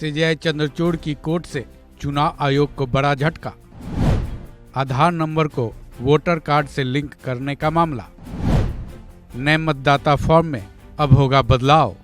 CJI Chandrachud की court से चुनाव आयोग को बड़ा झटका। आधार नंबर को वोटर कार्ड से लिंक करने का मामला। नए मतदाता फॉर्म में अब होगा बदलाव।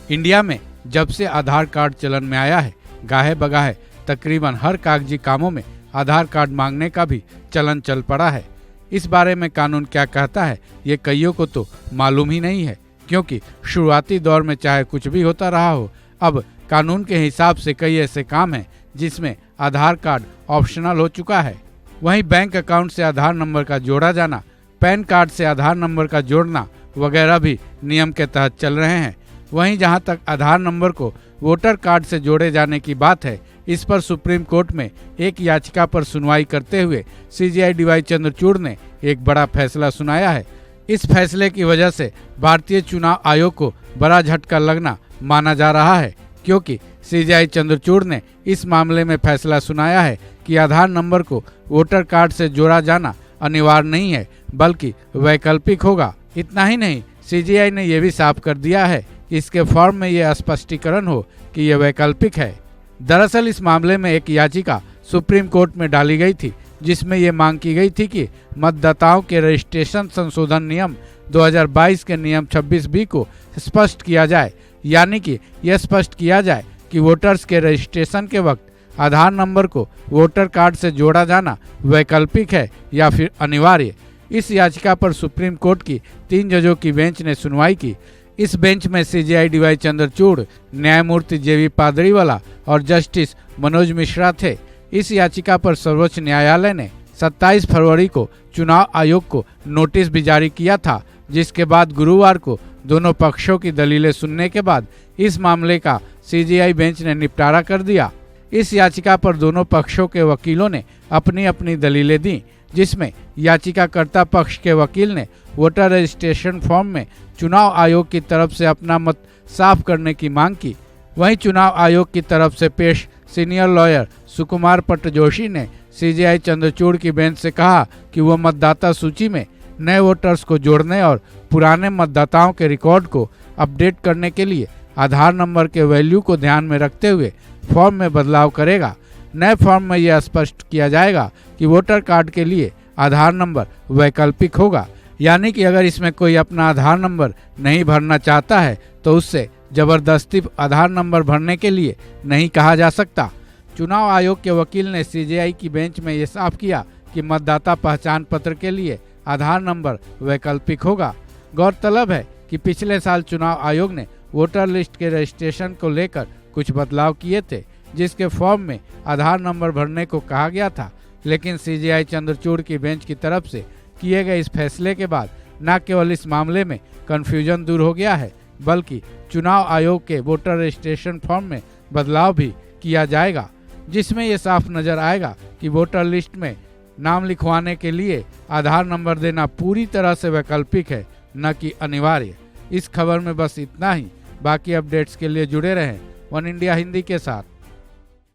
इंडिया में जब से आधार कार्ड चलन में आया है, गाहे बगाहे तकरीबन हर कागजी कामों में आधार कार्ड मांगने का भी चलन चल पड़ा है। इस बारे में कानून क्या कहता है ये कईयों को तो मालूम ही नहीं है, क्योंकि शुरुआती दौर में चाहे कुछ भी होता रहा हो, अब कानून के हिसाब से कई ऐसे काम हैं जिसमें आधार कार्ड ऑप्शनल हो चुका है। वहीं बैंक अकाउंट से आधार नंबर का जोड़ा जाना, पैन कार्ड से आधार नंबर का जोड़ना वगैरह भी नियम के तहत चल रहे हैं। वहीं जहां तक आधार नंबर को वोटर कार्ड से जोड़े जाने की बात है, इस पर सुप्रीम कोर्ट में एक याचिका पर सुनवाई करते हुए सीजेआई डीवाई चंद्रचूड़ ने एक बड़ा फैसला सुनाया है। इस फैसले की वजह से भारतीय चुनाव आयोग को बड़ा झटका लगना माना जा रहा है, क्योंकि सीजेआई चंद्रचूड़ ने इस मामले में फैसला सुनाया है कि आधार नंबर को वोटर कार्ड से जोड़ा जाना अनिवार्य नहीं है, बल्कि वैकल्पिक होगा। इतना ही नहीं, सीजेआई ने यह भी साफ कर दिया है कि इसके फॉर्म में यह स्पष्टीकरण हो कि यह वैकल्पिक है। दरअसल इस मामले में एक याचिका सुप्रीम कोर्ट में डाली गई थी, जिसमें यह मांग की गई थी कि मतदाताओं के रजिस्ट्रेशन संशोधन नियम 2022 के नियम 26B को स्पष्ट किया जाए, यानी कि यह स्पष्ट किया जाए कि वोटर्स के रजिस्ट्रेशन के वक्त आधार नंबर को वोटर कार्ड से जोड़ा जाना वैकल्पिक है या फिर अनिवार्य। इस याचिका पर सुप्रीम कोर्ट की 3 जजों की बेंच ने सुनवाई की। इस बेंच में सीजेआई डीवाई चंद्रचूड़, न्यायमूर्ति जेवी पादरीवाला और जस्टिस मनोज मिश्रा थे। इस याचिका पर सर्वोच्च न्यायालय ने 27 फरवरी को चुनाव आयोग को नोटिस भी जारी किया था, जिसके बाद गुरुवार को दोनों पक्षों की दलीलें सुनने के बाद इस मामले का सीजेआई बेंच ने निपटारा कर दिया। इस याचिका पर दोनों पक्षों के वकीलों ने अपनी अपनी दलीलें दी, जिसमें याचिकाकर्ता पक्ष के वकील ने वोटर रजिस्ट्रेशन फॉर्म में चुनाव आयोग की तरफ से अपना मत साफ करने की मांग की। वहीं चुनाव आयोग की तरफ से पेश सीनियर लॉयर सुकुमार पट्टजोशी ने सीजेआई चंद्रचूड़ की बेंच से कहा कि वह मतदाता सूची में नए वोटर्स को जोड़ने और पुराने मतदाताओं के रिकॉर्ड को अपडेट करने के लिए आधार नंबर के वैल्यू को ध्यान में रखते हुए फॉर्म में बदलाव करेगा। नए फॉर्म में यह स्पष्ट किया जाएगा कि वोटर कार्ड के लिए आधार नंबर वैकल्पिक होगा, यानी कि अगर इसमें कोई अपना आधार नंबर नहीं भरना चाहता है तो उससे जबरदस्ती आधार नंबर भरने के लिए नहीं कहा जा सकता। चुनाव आयोग के वकील ने सीजेआई की बेंच में यह साफ किया कि मतदाता पहचान पत्र के लिए आधार नंबर वैकल्पिक होगा। गौरतलब है कि पिछले साल चुनाव आयोग ने वोटर लिस्ट के रजिस्ट्रेशन को लेकर कुछ बदलाव किए थे, जिसके फॉर्म में आधार नंबर भरने को कहा गया था। लेकिन सीजेआई चंद्रचूड़ की बेंच की तरफ से किए गए इस फैसले के बाद न केवल इस मामले में कंफ्यूजन दूर हो गया है, बल्कि चुनाव आयोग के वोटर रजिस्ट्रेशन फॉर्म में बदलाव भी किया जाएगा, जिसमें यह साफ नजर आएगा कि वोटर लिस्ट में नाम लिखवाने के लिए आधार नंबर देना पूरी तरह से वैकल्पिक है, न कि अनिवार्य। इस खबर में बस इतना ही। बाकी अपडेट्स के लिए जुड़े रहें वन इंडिया हिंदी के साथ।